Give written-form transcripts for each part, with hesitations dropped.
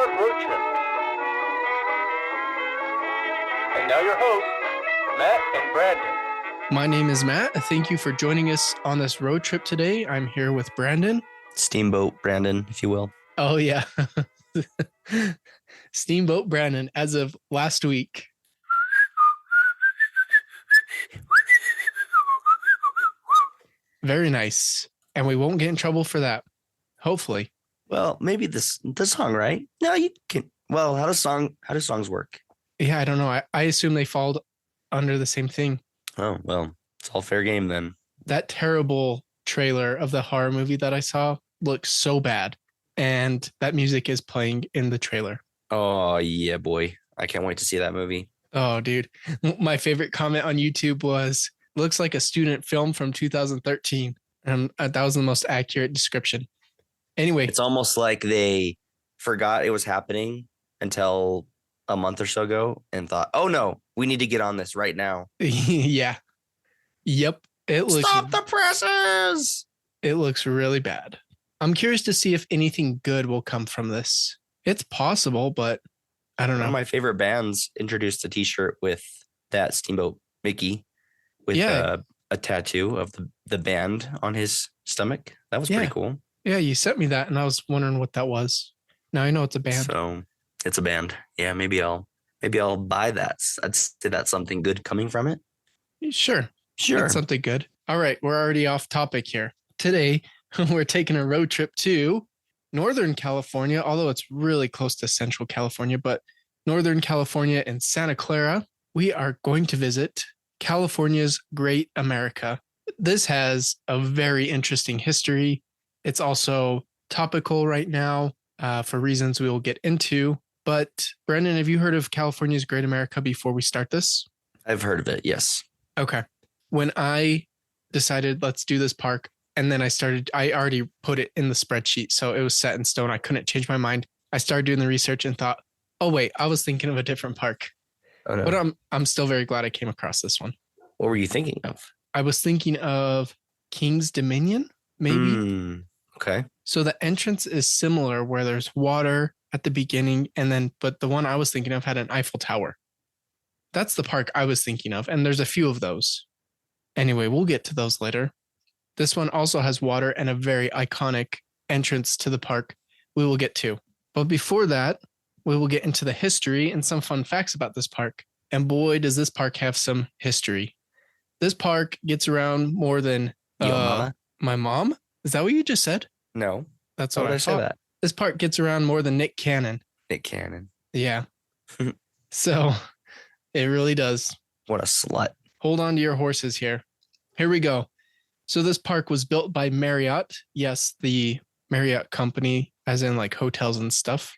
Park Road Trip. And now your hosts, Matt and Brandon. My name is Matt. Thank you for joining us on this road trip today. I'm here with Brandon. Steamboat Brandon, if you will. Oh, yeah. Steamboat Brandon, as of last week. Very nice. And we won't get in trouble for that. Hopefully. Well, maybe the song, right? No, you can. Well, how do songs work? Yeah, I don't know. I assume they fall under the same thing. Oh, well, it's all fair game then. That terrible trailer of the horror movie that I saw looks so bad. And that music is playing in the trailer. Oh, yeah, boy. I can't wait to see that movie. Oh, dude. My favorite comment on YouTube was, looks like a student film from 2013. And that was the most accurate description. Anyway. It's almost like they forgot it was happening until a month or so ago and thought, oh, no, we need to get on this right now. Yeah. Yep. Stop the presses. It looks really bad. I'm curious to see if anything good will come from this. It's possible, but I don't know. One of my favorite bands introduced a t-shirt with that Steamboat Mickey with a tattoo of the band on his stomach. That was pretty cool. Yeah, you sent me that and I was wondering what that was. Now I know it's a band. So it's a band. Yeah, maybe I'll buy that. I'd say that's something good coming from it. Sure. That's something good. All right, we're already off topic here. Today, we're taking a road trip to Northern California, although it's really close to Central California, but Northern California and Santa Clara. We are going to visit California's Great America. This has a very interesting history. It's also topical right now for reasons we will get into. But Brendan, have you heard of California's Great America before we start this? I've heard of it, yes. Okay. When I decided let's do this park, and then I already put it in the spreadsheet, so it was set in stone. I couldn't change my mind. I started doing the research and thought, oh, wait, I was thinking of a different park. Oh, no. But I'm still very glad I came across this one. What were you thinking of? I was thinking of King's Dominion, maybe. Okay. So the entrance is similar where there's water at the beginning, but the one I was thinking of had an Eiffel Tower. That's the park I was thinking of, and there's a few of those. Anyway, we'll get to those later. This one also has water and a very iconic entrance to the park we will get to. But before that, we will get into the history and some fun facts about this park. And boy, does this park have some history. This park gets around more than mama? My mom. Is that what you just said? No. That's what I thought. That? This park gets around more than Nick Cannon. Nick Cannon. Yeah. So it really does. What a slut. Hold on to your horses here. Here we go. So this park was built by Marriott. Yes, the Marriott company, as in like hotels and stuff.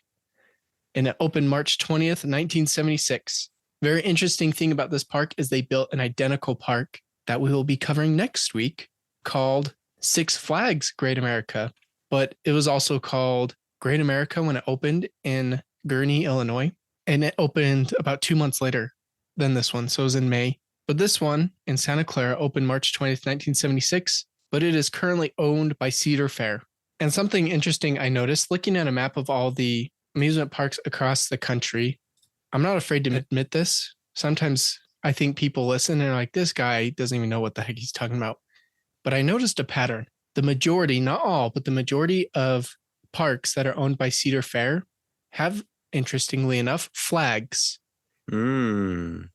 And it opened March 20th, 1976. Very interesting thing about this park is they built an identical park that we will be covering next week called Six Flags Great America. But it was also called Great America when it opened in Gurnee, Illinois. And it opened about 2 months later than this one. So it was in May. But this one in Santa Clara opened March 20th, 1976. But it is currently owned by Cedar Fair. And something interesting I noticed looking at a map of all the amusement parks across the country. I'm not afraid to admit this. Sometimes I think people listen and are like, this guy doesn't even know what the heck he's talking about. But I noticed a pattern. The majority, not all, but the majority of parks that are owned by Cedar Fair have, interestingly enough, flags in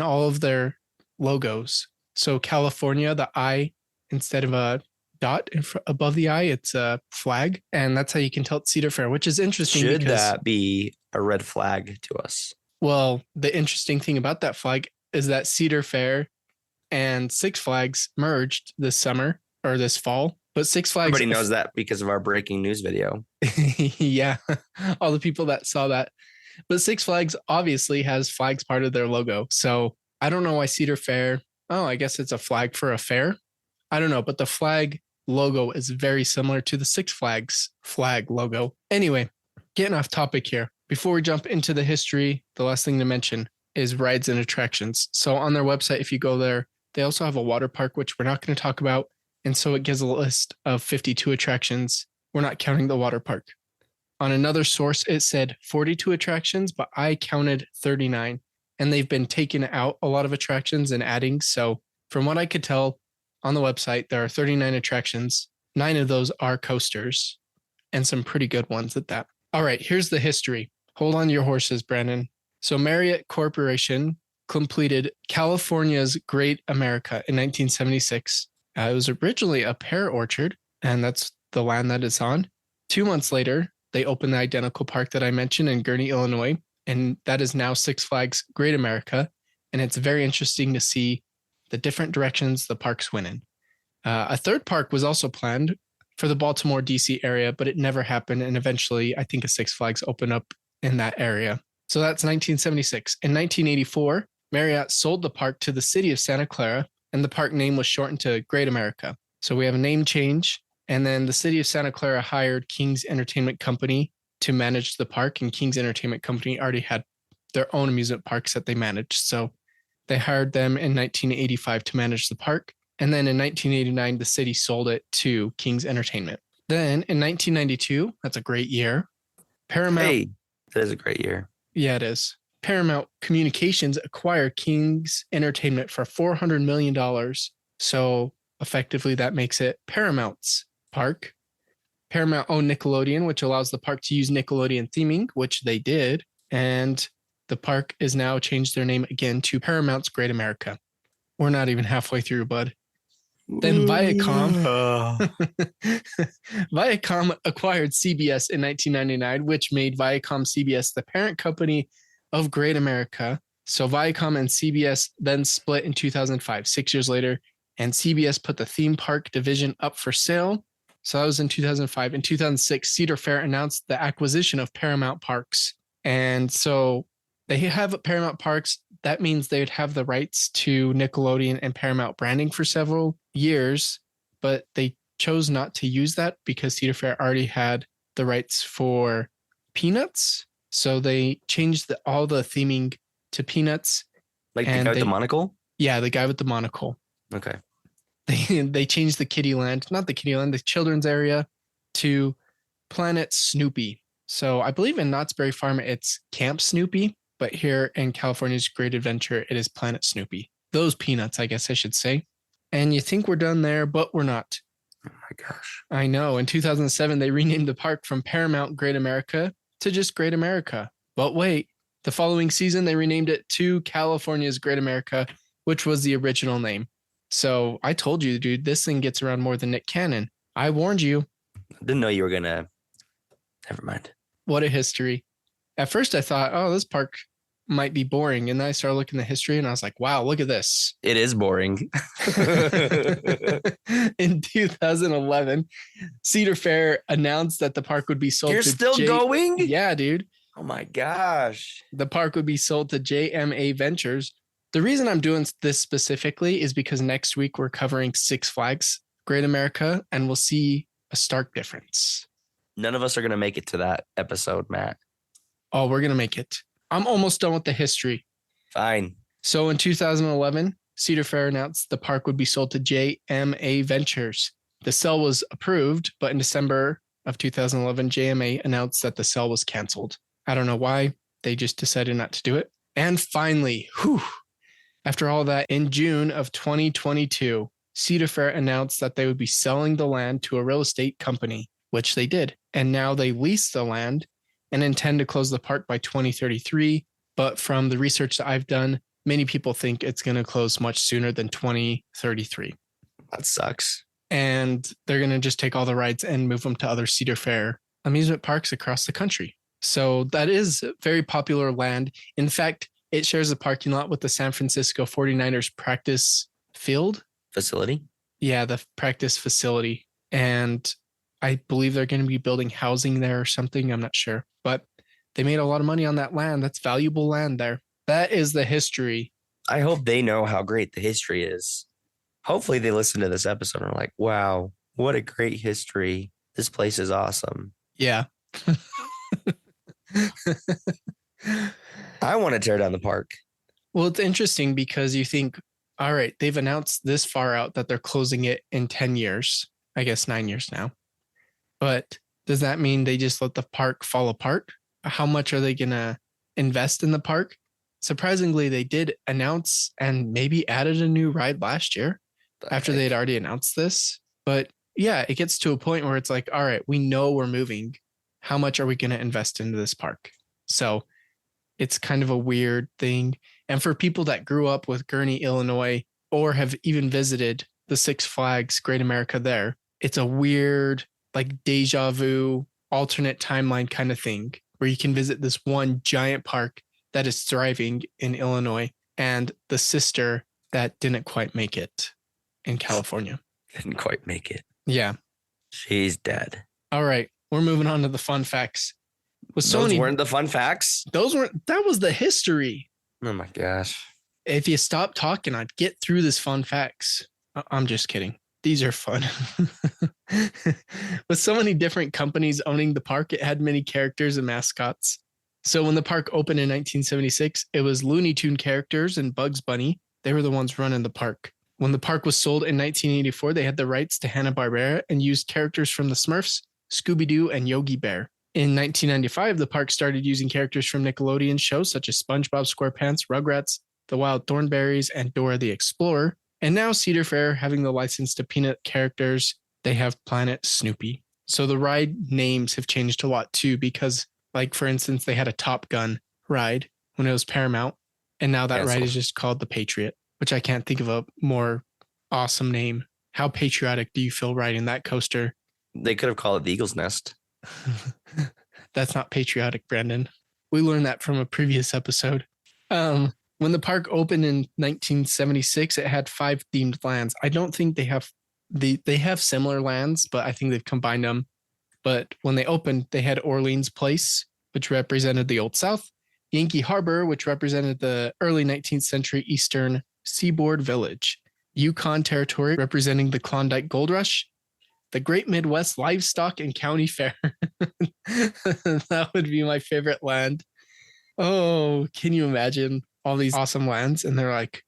all of their logos. So California, the I, instead of a dot above the I, it's a flag. And that's how you can tell it's Cedar Fair, which is interesting. Should that be a red flag to us? Well, the interesting thing about that flag is that Cedar Fair and Six Flags merged this summer or this fall. But Six Flags... Everybody knows that because of our breaking news video. Yeah, all the people that saw that. But Six Flags obviously has flags part of their logo. So I don't know why Cedar Fair... Oh, I guess it's a flag for a fair. I don't know, but the flag logo is very similar to the Six Flags flag logo. Anyway, getting off topic here. Before we jump into the history, the last thing to mention is rides and attractions. So on their website, if you go there, they also have a water park, which we're not going to talk about. And so it gives a list of 52 attractions. We're not counting the water park. On another source, it said 42 attractions, but I counted 39. And they've been taking out a lot of attractions and adding. So from what I could tell on the website, there are 39 attractions. 9 of those are coasters and some pretty good ones at that. All right, here's the history. Hold on to your horses, Brandon. So Marriott Corporation completed California's Great America in 1976. It was originally a pear orchard, and that's the land that it's on. 2 months later, they opened the identical park that I mentioned in Gurnee, Illinois, and that is now Six Flags Great America. And it's very interesting to see the different directions the parks went in. A third park was also planned for the Baltimore, D.C. area, but it never happened. And eventually, I think a Six Flags opened up in that area. So that's 1976. In 1984, Marriott sold the park to the city of Santa Clara, and the park name was shortened to Great America. So we have a name change. And then the city of Santa Clara hired King's Entertainment Company to manage the park. And King's Entertainment Company already had their own amusement parks that they managed. So they hired them in 1985 to manage the park. And then in 1989, the city sold it to King's Entertainment. Then in 1992, that's a great year, Paramount. Hey, that is a great year. Yeah, it is. Paramount Communications acquired King's Entertainment for $400 million. So effectively, that makes it Paramount's park. Paramount owned Nickelodeon, which allows the park to use Nickelodeon theming, which they did. And the park is now changed their name again to Paramount's Great America. We're not even halfway through, bud. Then Viacom acquired CBS in 1999, which made Viacom CBS the parent company of Great America. So Viacom and CBS then split in 2005, 6 years later, and CBS put the theme park division up for sale. So that was in 2005. In 2006, Cedar Fair announced the acquisition of Paramount Parks. And so they have Paramount Parks. That means they'd have the rights to Nickelodeon and Paramount branding for several years, but they chose not to use that because Cedar Fair already had the rights for Peanuts. So they changed all the theming to Peanuts. Like the guy with the monocle? Yeah, the guy with the monocle. Okay. They changed the the children's area to Planet Snoopy. So I believe in Knott's Berry Farm, it's Camp Snoopy, but here in California's Great Adventure, it is Planet Snoopy. Those peanuts, I guess I should say. And you think we're done there, but we're not. Oh my gosh. I know. In 2007, they renamed the park from Paramount Great America to just Great America. But wait, the following season, they renamed it to California's Great America, which was the original name. So I told you, dude, this thing gets around more than Nick Cannon. I warned you. I didn't know you were going to. Never mind. What a history. At first I thought, oh, this park might be boring. And then I started looking at the history and I was like, wow, look at this. It is boring. In 2011, Cedar Fair announced that the park would be sold You're to still going? Yeah, dude. Oh my gosh. The park would be sold to JMA Ventures. The reason I'm doing this specifically is because next week we're covering Six Flags Great America and we'll see a stark difference. None of us are going to make it to that episode, Matt. Oh, we're going to make it. I'm almost done with the history. Fine. So in 2011, Cedar Fair announced the park would be sold to JMA Ventures. The sale was approved, but in December of 2011, JMA announced that the sale was canceled. I don't know why. They just decided not to do it. And finally, after all that, in June of 2022, Cedar Fair announced that they would be selling the land to a real estate company, which they did. And now they lease the land and intend to close the park by 2033. But from the research that I've done, many people think it's going to close much sooner than 2033. That sucks. And they're going to just take all the rides and move them to other Cedar Fair amusement parks across the country. So that is very popular land. In fact, it shares a parking lot with the San Francisco 49ers practice field. Facility? Yeah, the practice facility. And I believe they're going to be building housing there or something. I'm not sure. But they made a lot of money on that land. That's valuable land there. That is the history. I hope they know how great the history is. Hopefully they listen to this episode and are like, wow, what a great history. This place is awesome. Yeah. I want to tear down the park. Well, it's interesting because you think, all right, they've announced this far out that they're closing it in 10 years. I guess 9 years now. But Does that mean they just let the park fall apart? How much are they going to invest in the park? Surprisingly, they did announce and maybe added a new ride last year after they'd already announced this. But yeah, it gets to a point where it's like, all right, we know we're moving. How much are we going to invest into this park? So it's kind of a weird thing. And for people that grew up with Gurnee, Illinois, or have even visited the Six Flags Great America there, it's a weird, like deja vu, alternate timeline kind of thing where you can visit this one giant park that is thriving in Illinois and the sister that didn't quite make it in California. Didn't quite make it. Yeah. She's dead. All right. We're moving on to the fun facts. With Those weren't the fun facts? That was the history. Oh my gosh. If you stop talking, I'd get through this fun facts. I'm just kidding. These are fun. With so many different companies owning the park, it had many characters and mascots. So when the park opened in 1976, it was Looney Tune characters and Bugs Bunny. They were the ones running the park. When the park was sold in 1984, they had the rights to Hanna-Barbera and used characters from the Smurfs, Scooby-Doo, and Yogi Bear. In 1995, the park started using characters from Nickelodeon shows such as SpongeBob SquarePants, Rugrats, The Wild Thornberrys, and Dora the Explorer. And now Cedar Fair, having the license to Peanut characters, they have Planet Snoopy. So the ride names have changed a lot too, because like, for instance, they had a Top Gun ride when it was Paramount. And now that ride is just called the Patriot, which I can't think of a more awesome name. How patriotic do you feel riding that coaster? They could have called it the Eagle's Nest. That's not patriotic, Brandon. We learned that from a previous episode. When the park opened in 1976, it had 5 themed lands. I don't think they have similar lands, but I think they've combined them. But when they opened, they had Orleans Place, which represented the Old South, Yankee Harbor, which represented the early 19th century Eastern Seaboard Village, Yukon Territory, representing the Klondike Gold Rush, the Great Midwest Livestock and County Fair. That would be my favorite land. Oh, can you imagine all these awesome lands? And they're like,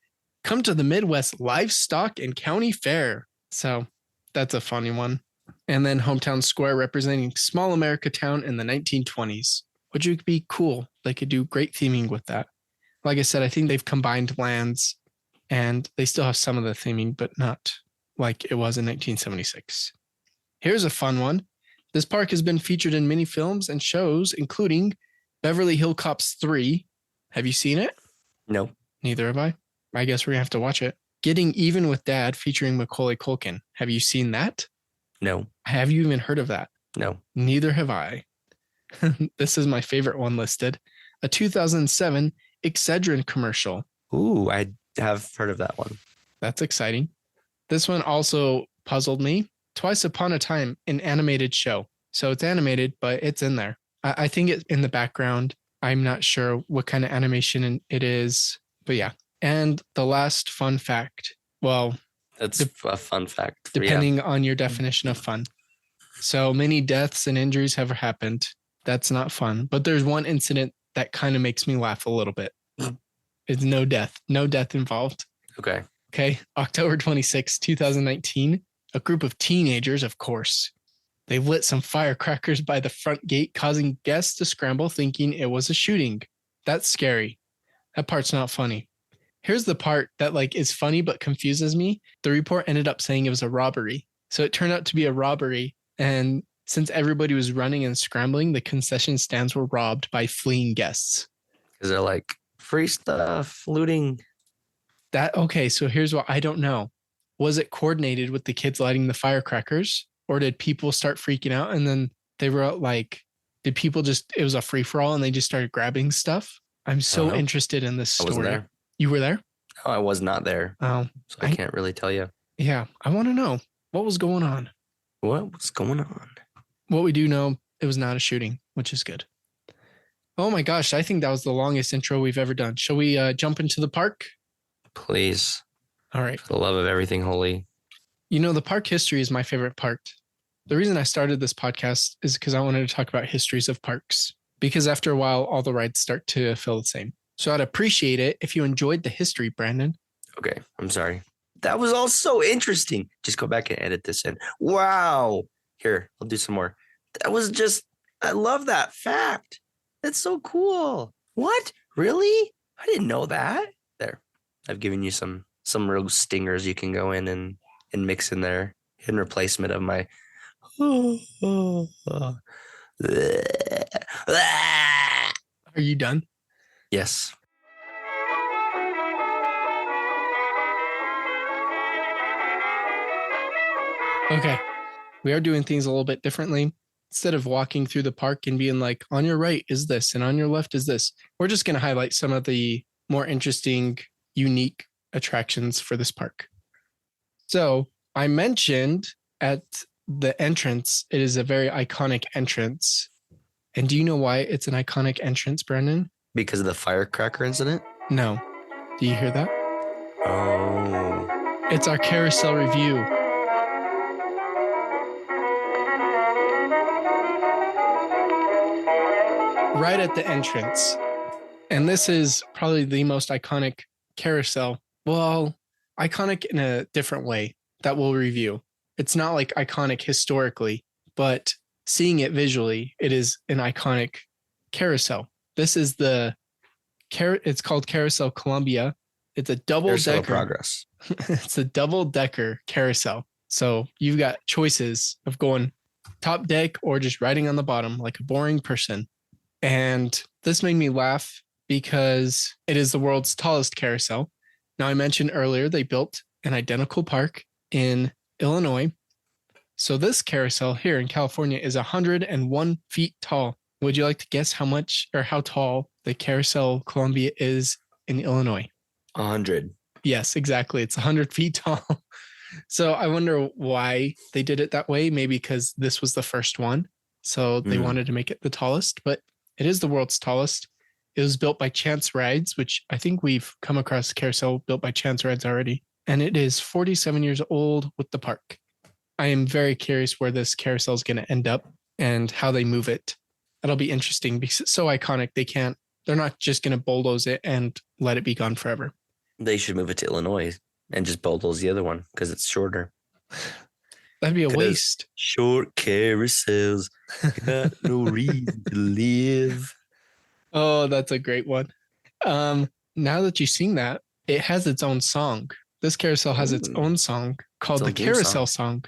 come to the Midwest Livestock and County Fair. So that's a funny one. And then Hometown Square, representing small America town in the 1920s, which would be cool. They could do great theming with that. Like I said, I think they've combined lands and they still have some of the theming, but not like it was in 1976. Here's a fun one. This park has been featured in many films and shows, including Beverly Hills Cops 3. Have you seen it? No. Neither have I. I guess we're going to have to watch it. Getting Even with Dad, featuring Macaulay Culkin. Have you seen that? No. Have you even heard of that? No. Neither have I. This is my favorite one listed. A 2007 Excedrin commercial. Ooh, I have heard of that one. That's exciting. This one also puzzled me. Twice Upon a Time, an animated show. So it's animated, but it's in there. I think it's in the background. I'm not sure what kind of animation it is, but yeah. And the last fun fact. Well, that's a fun fact. Depending on your definition of fun. So many deaths and injuries have happened. That's not fun. But there's one incident that kind of makes me laugh a little bit. It's no death involved. Okay. October 26, 2019. A group of teenagers, of course, they lit some firecrackers by the front gate, causing guests to scramble thinking it was a shooting. That's scary. That part's not funny. Here's the part that is funny but confuses me. The report ended up saying it was a robbery. So it turned out to be a robbery. And since everybody was running and scrambling, the concession stands were robbed by fleeing guests. Because they're like, free stuff, looting. Okay, so here's what I don't know. Was it coordinated with the kids lighting the firecrackers? Or did people start freaking out and then they were did people it was a free for all and they just started grabbing stuff? I'm so interested in this story. I wasn't there. You were there? No, I was not there. Oh. So I can't really tell you. Yeah, I want to know what was going on. What was going on? What we do know, it was not a shooting, which is good. Oh my gosh, I think that was the longest intro we've ever done. Shall we jump into the park? Please. All right. For the love of everything holy. You know, the park history is my favorite part. The reason I started this podcast is because I wanted to talk about histories of parks. Because after a while, all the rides start to feel the same. So I'd appreciate it if you enjoyed the history, Brandon. Okay, I'm sorry. That was all so interesting. Just go back and edit this in. Wow. Here, I'll do some more. I love that fact. That's so cool. What? Really? I didn't know that. There, I've given you some real stingers you can go in and mix in there in replacement of my. Are you done? Yes. Okay. We are doing things a little bit differently. Instead of walking through the park and being like, on your right is this and on your left is this, we're just going to highlight some of the more interesting, unique attractions for this park. So I mentioned at the entrance, it is a very iconic entrance. And do you know why it's an iconic entrance, Brendan? Because of the firecracker incident? No. Do you hear that? Oh. It's our carousel review. Right at the entrance. And this is probably the most iconic carousel. Well, iconic in a different way that we'll review. It's not like iconic historically, but seeing it visually, it is an iconic carousel. This is it's called Carousel Columbia. It's a double-decker. Progress. It's a double-decker carousel. So you've got choices of going top deck or just riding on the bottom like a boring person. And this made me laugh because it is the world's tallest carousel. Now, I mentioned earlier they built an identical park in Illinois. So this carousel here in California is 101 feet tall. Would you like to guess how much or how tall the Carousel Columbia is in Illinois? 100. Yes, exactly. It's 100 feet tall. So I wonder why they did it that way. Maybe because this was the first one. So they wanted to make it the tallest, but it is the world's tallest. It was built by Chance Rides, which I think we've come across carousel built by Chance Rides already. And it is 47 years old with the park. I am very curious where this carousel is going to end up and how they move it. That'll be interesting because it's so iconic. They're not just going to bulldoze it and let it be gone forever. They should move it to Illinois and just bulldoze the other one because it's shorter. That'd be a waste. Short carousels got no reason to live. Oh, that's a great one. Now that you've seen that, it has its own song. This carousel has its own song called the Carousel Song.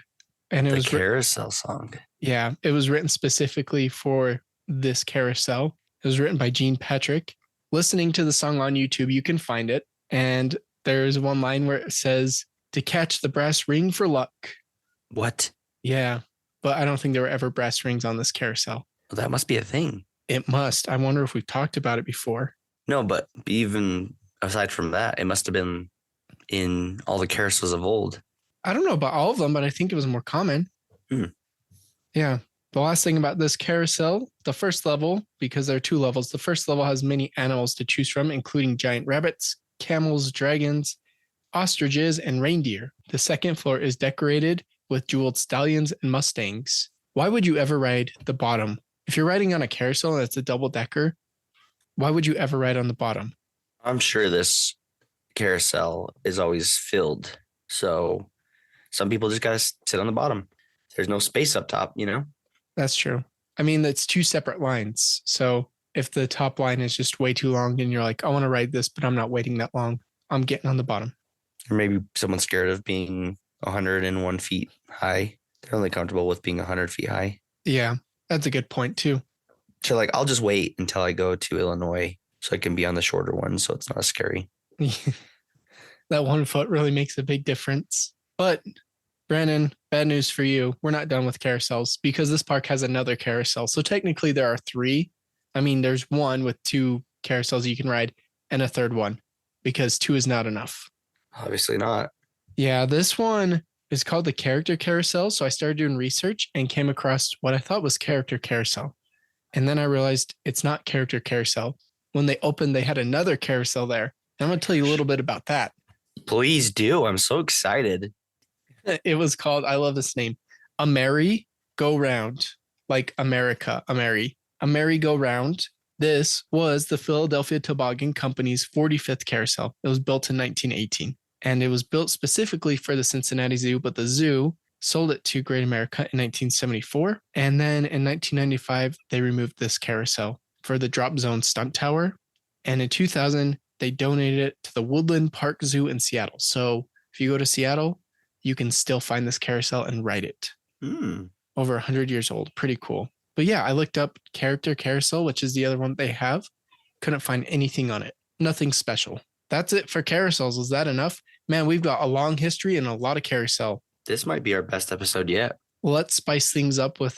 And it was the Carousel Song. Yeah, it was written specifically for this carousel. It was written by Gene Patrick. Listening to the song on YouTube, you can find it. And there's one line where it says, "To catch the brass ring for luck." What? Yeah, but I don't think there were ever brass rings on this carousel. Well, that must be a thing. It must. I wonder if we've talked about it before. No, but even aside from that, it must have been in all the carousels of old. I don't know about all of them, but I think it was more common. Yeah. The last thing about this carousel, the first level, because there are two levels, the first level has many animals to choose from, including giant rabbits, camels, dragons, ostriches, and reindeer. The second floor is decorated with jeweled stallions and mustangs. Why would you ever ride the bottom? If you're riding on a carousel and it's a double decker, why would you ever ride on the bottom? I'm sure this carousel is always filled. So some people just got to sit on the bottom. There's no space up top, you know? That's true. I mean, it's two separate lines. So if the top line is just way too long and you're like, I want to ride this, but I'm not waiting that long, I'm getting on the bottom. Or maybe someone's scared of being 101 feet high. They're only comfortable with being 100 feet high. Yeah, that's a good point too. So like, I'll just wait until I go to Illinois so I can be on the shorter one. So it's not as scary. That 1 foot really makes a big difference. But Brandon, bad news for you. We're not done with carousels because this park has another carousel. So technically there are three. I mean, there's one with two carousels you can ride and a third one because two is not enough. Obviously not. Yeah, this one is called the Character Carousel. So I started doing research and came across what I thought was Character Carousel. And then I realized it's not Character Carousel. When they opened, they had another carousel there. And I'm going to tell you a little bit about that. Please do. I'm so excited. It was called, I love this name, A Merry Go Round, like America, a merry-go round. This was the Philadelphia Toboggan Company's 45th carousel. It was built in 1918, and it was built specifically for the Cincinnati Zoo, but the zoo sold it to Great America in 1974. And then in 1995, they removed this carousel for the Drop Zone Stunt Tower. And in 2000, they donated it to the Woodland Park Zoo in Seattle. So if you go to Seattle, you can still find this carousel and ride it. Over 100 years old. Pretty cool. But yeah, I looked up Character Carousel, which is the other one they have. Couldn't find anything on it. Nothing special. That's it for carousels. Is that enough? Man, we've got a long history and a lot of carousel. This might be our best episode yet. Well, let's spice things up with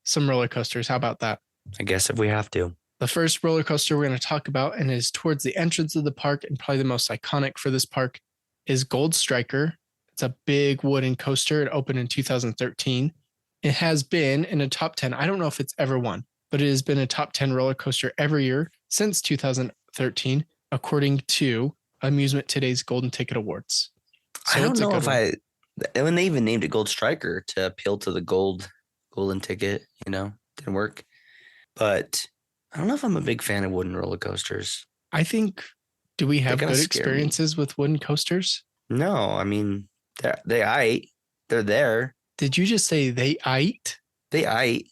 some roller coasters. How about that? I guess if we have to. The first roller coaster we're going to talk about, and is towards the entrance of the park and probably the most iconic for this park, is Gold Striker. It's a big wooden coaster. It opened in 2013. It has been in a top 10. I don't know if it's ever won, but it has been a top 10 roller coaster every year since 2013, according to Amusement Today's Golden Ticket Awards. So I don't know if when they even named it Gold Striker to appeal to the golden ticket, didn't work. But I don't know if I'm a big fan of wooden roller coasters. I think, do we have good experiences with wooden coasters? No, I mean, they're there. Did you just say they ate? They ate.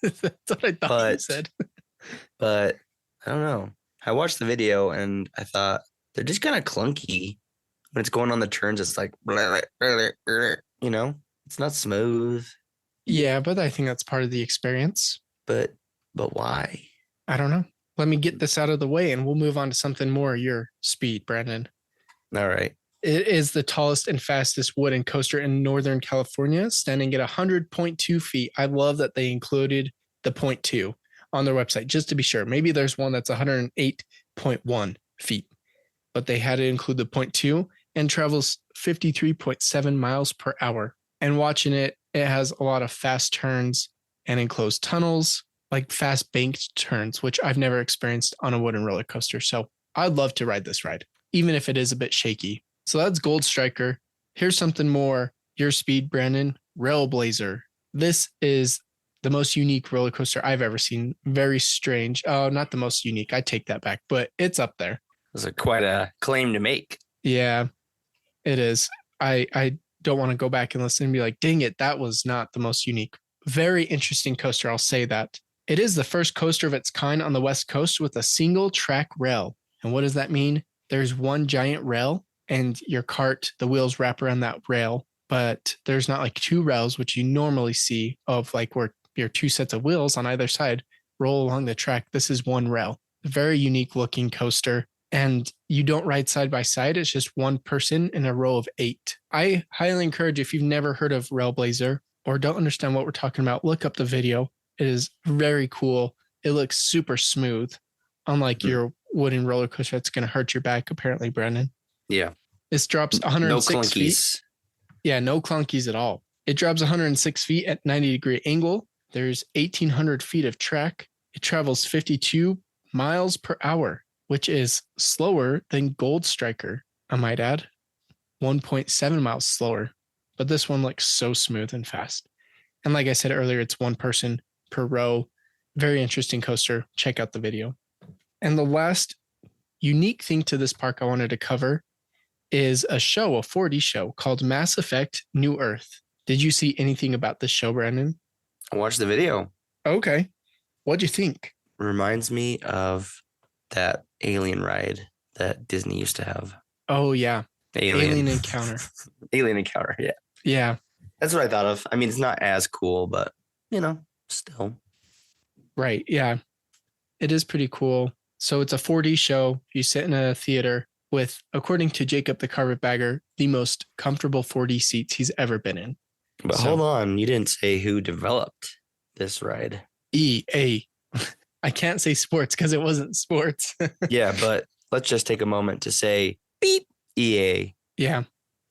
That's what I thought you said. But I don't know. I watched the video and I thought they're just kind of clunky. When it's going on the turns, it's like, it's not smooth. Yeah, but I think that's part of the experience. But why? I don't know. Let me get this out of the way and we'll move on to something more your speed, Brandon. All right. It is the tallest and fastest wooden coaster in Northern California, standing at 100.2 feet. I love that they included the 0.2 on their website, just to be sure. Maybe there's one that's 108.1 feet, but they had to include the 0.2 and travels 53.7 miles per hour. And watching it, it has a lot of fast turns and enclosed tunnels, like fast banked turns, which I've never experienced on a wooden roller coaster. So I'd love to ride this ride, even if it is a bit shaky. So that's Gold Striker. Here's something more. Your speed, Brandon. Railblazer. This is the most unique roller coaster I've ever seen. Very strange. Oh, not the most unique. I take that back, but it's up there. That's quite a claim to make. Yeah, it is. I don't want to go back and listen and be like, dang it, that was not the most unique. Very interesting coaster. I'll say that. It is the first coaster of its kind on the West Coast with a single track rail. And what does that mean? There's one giant rail and your cart, the wheels wrap around that rail, but there's not like two rails, which you normally see of like where your two sets of wheels on either side roll along the track. This is one rail. Very unique looking coaster. And you don't ride side by side. It's just one person in a row of 8. I highly encourage, if you've never heard of Railblazer or don't understand what we're talking about, look up the video. It is very cool. It looks super smooth, unlike your wooden roller coaster that's going to hurt your back, apparently, Brennan. Yeah. This drops 106 no feet. clunkies. Yeah, no clunkies at all. It drops 106 feet at 90-degree angle. There's 1,800 feet of track. It travels 52 miles per hour, which is slower than Gold Striker, I might add. 1.7 miles slower. But this one looks so smooth and fast. And like I said earlier, it's one person per row. Very interesting coaster. Check out the video. And the last unique thing to this park I wanted to cover is a 4D show called Mass Effect New Earth. Did you see anything about this show, Brandon? I watched the video. Okay. What'd you think? Reminds me of that alien ride that Disney used to have. Oh, yeah. Alien Encounter. Alien Encounter, yeah. Yeah. That's what I thought of. I mean, it's not as cool, but, still. Right, yeah. It is pretty cool. So it's a 4D show. You sit in a theater with, according to Jacob the Carpetbagger, the most comfortable 4D seats he's ever been in. But hold on, you didn't say who developed this ride. EA. I can't say sports because it wasn't sports. Yeah, but let's just take a moment to say beep, EA. Yeah.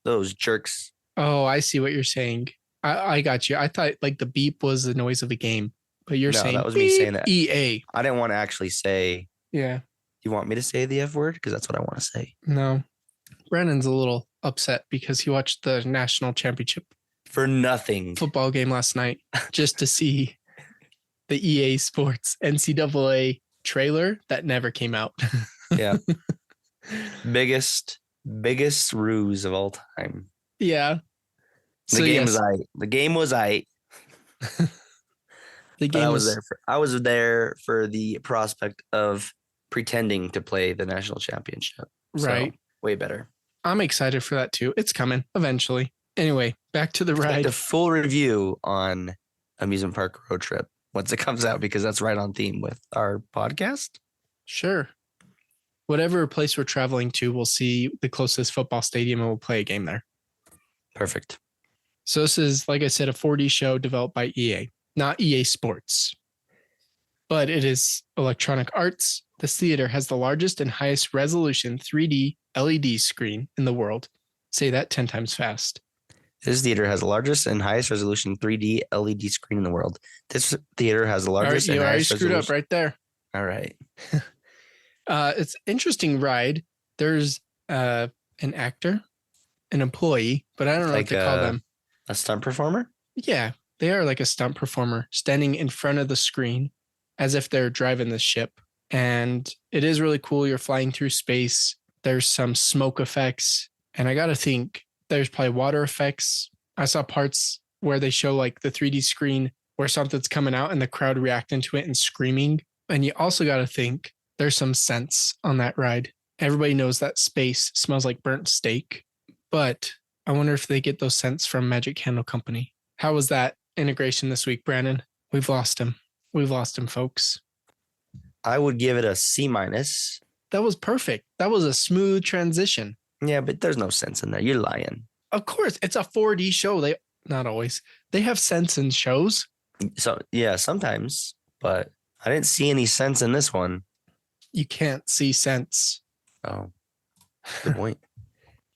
Those jerks. Oh, I see what you're saying. I got you. I thought like the beep was the noise of a game, but you're saying that was me saying that. EA. I didn't want to actually say. Yeah. You want me to say the F word? Because that's what I want to say. No. Brandon's a little upset because he watched the national championship for nothing football game last night just to see the EA Sports NCAA trailer that never came out. Yeah. Biggest ruse of all time. Yeah. So The game was I. the But game I was there for the prospect of pretending to play the national championship. right. So, way better. I'm excited for that too. It's coming eventually. Anyway, back to the Expect ride. a full review on amusement park road trip once it comes out, because that's right on theme with our podcast. Sure. Whatever place we're traveling to, we'll see the closest football stadium and we'll play a game there. Perfect. So this is, like I said, a 4D show developed by EA, not EA Sports, but it is Electronic Arts. This theater has the largest and highest resolution 3D LED screen in the world. Say that 10 times fast. This theater has the largest and highest resolution 3D LED screen in the world. This theater has the largest You and already highest screwed resolution. up right there. All right. It's an interesting ride. There's an actor, an employee, but I don't know what to call them. A stunt performer? Yeah, they are like a stunt performer standing in front of the screen as if they're driving the ship. And it is really cool. You're flying through space. There's some smoke effects. And I got to think there's probably water effects. I saw parts where they show like the 3D screen where something's coming out and the crowd reacting to it and screaming. And you also got to think there's some scents on that ride. Everybody knows that space smells like burnt steak, but I wonder if they get those scents from Magic Candle Company. How was that integration this week, Brandon? We've lost him. We've lost him, folks. I would give it a C minus. That was perfect. That was a smooth transition. Yeah, but there's no sense in that. You're lying. Of course, it's a 4D show. Not always. They have sense in shows. So yeah, sometimes, but I didn't see any sense in this one. You can't see sense. Oh, good point.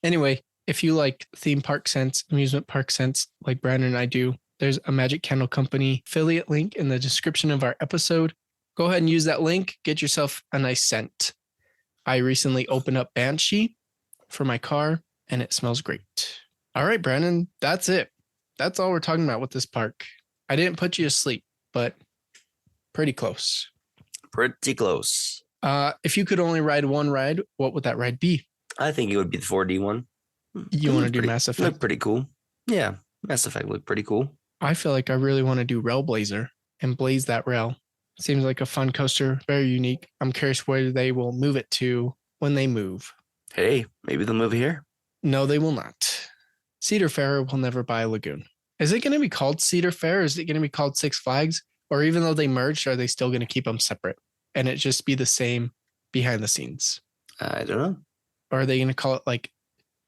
Anyway, if you like theme park sense, amusement park sense, like Brandon and I do, there's a Magic Candle Company affiliate link in the description of our episode. Go ahead and use that link. Get yourself a nice scent. I recently opened up Banshee for my car, and it smells great. All right, Brandon, that's it. That's all we're talking about with this park. I didn't put you to sleep, but pretty close. Pretty close. If you could only ride one ride, what would that ride be? I think it would be the 4D one. You want to do Mass Effect? Looked pretty cool. Yeah, Mass Effect looked pretty cool. I feel like I really want to do Railblazer and blaze that rail. Seems like a fun coaster, very unique. I'm curious where they will move it to when they move. Hey, maybe they'll move here. No, they will not. Cedar Fair will never buy a lagoon. Is it going to be called Cedar Fair? Or is it going to be called Six Flags? Or even though they merged, are they still going to keep them separate and it just be the same behind the scenes? I don't know. Or are they going to call it like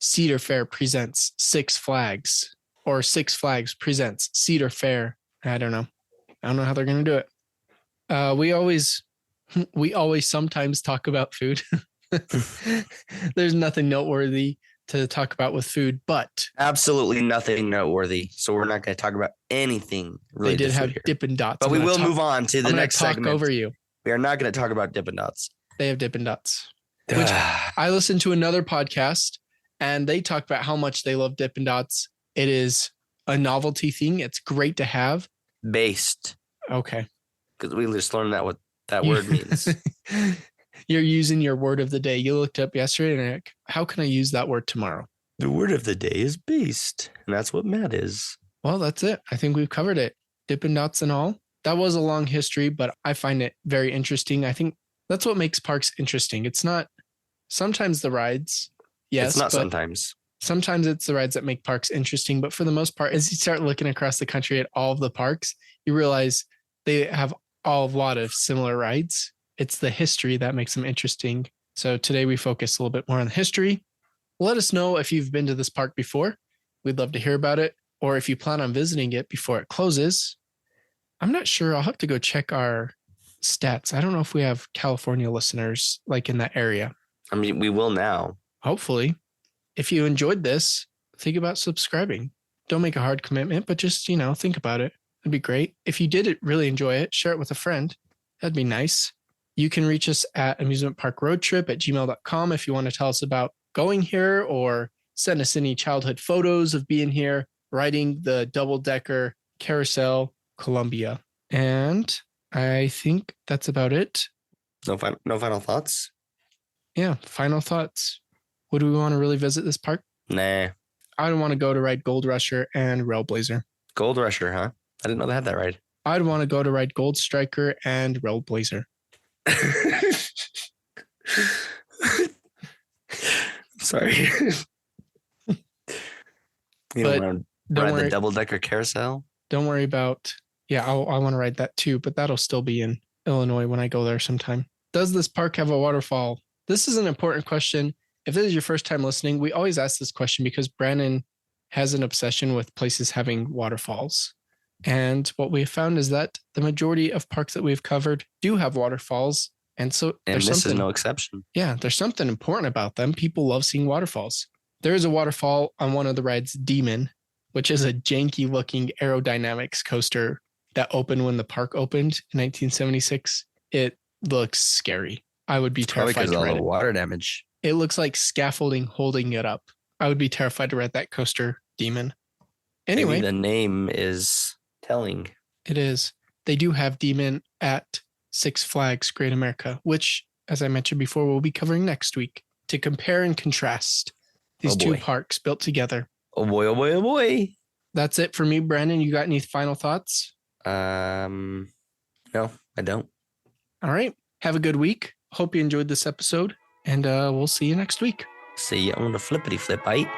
Cedar Fair presents Six Flags or Six Flags presents Cedar Fair? I don't know. I don't know how they're going to do it. We always sometimes talk about food. There's nothing noteworthy to talk about with food, but absolutely nothing noteworthy. So we're not going to talk about anything related. They did to have food here. Dippin' Dots, but we will move on to the next segment. Over you. We are not going to talk about Dippin' Dots. They have Dippin' Dots, which I listened to another podcast, and they talk about how much they love Dippin' Dots. It is a novelty thing. It's great to have. Based. Okay. Because we just learned that what that word means. You're using your word of the day. You looked up yesterday and you're like, how can I use that word tomorrow? The word of the day is based. And that's what Matt is. Well, that's it. I think we've covered it. Dippin' Dots and all. That was a long history, but I find it very interesting. I think that's what makes parks interesting. It's not sometimes the rides. Yes. It's not sometimes. Sometimes it's the rides that make parks interesting. But for the most part, as you start looking across the country at all of the parks, you realize they have a lot of similar rides. It's the history that makes them interesting. So today we focus a little bit more on the history. Let us know if you've been to this park before. We'd love to hear about it. Or if you plan on visiting it before it closes. I'm not sure. I'll have to go check our stats. I don't know if we have California listeners like in that area. I mean, we will now. Hopefully. If you enjoyed this, think about subscribing. Don't make a hard commitment, but just, think about it. It'd be great. If you did really enjoy it, share it with a friend. That'd be nice. You can reach us at amusementparkroadtrip@gmail.com if you want to tell us about going here or send us any childhood photos of being here, riding the double-decker Carousel Columbia. And I think that's about it. No final thoughts? Yeah, final thoughts. Would we want to really visit this park? Nah. I'd want to go to ride Gold Rusher and Railblazer. Gold Rusher, huh? I didn't know they had that ride. I'd want to go to ride Gold Striker and Railblazer. Sorry. You But don't want to don't ride worry. the double-decker carousel? Don't worry about. Yeah, I want to ride that too, but that'll still be in Illinois when I go there sometime. Does this park have a waterfall? This is an important question. If this is your first time listening, we always ask this question because Brandon has an obsession with places having waterfalls. And what we have found is that the majority of parks that we've covered do have waterfalls. And so And there's this something, is no exception. yeah, there's something important about them. People love seeing waterfalls. There is a waterfall on one of the rides, Demon, which is a janky looking aerodynamics coaster that opened when the park opened in 1976. It looks scary. I would be Probably terrified because to of all ride the it. water damage. It looks like scaffolding holding it up. I would be terrified to ride that coaster, Demon. Anyway, Maybe the name is telling. it is. They do have Demon at Six Flags Great America, which, as I mentioned before, we'll be covering next week to compare and contrast these Oh, two boy. parks built together. Oh boy, oh boy, oh boy. That's it for me, Brandon. You got any final thoughts? No, I don't. All right. Have a good week. Hope you enjoyed this episode, and we'll see you next week. See you on the flippity flip, bite.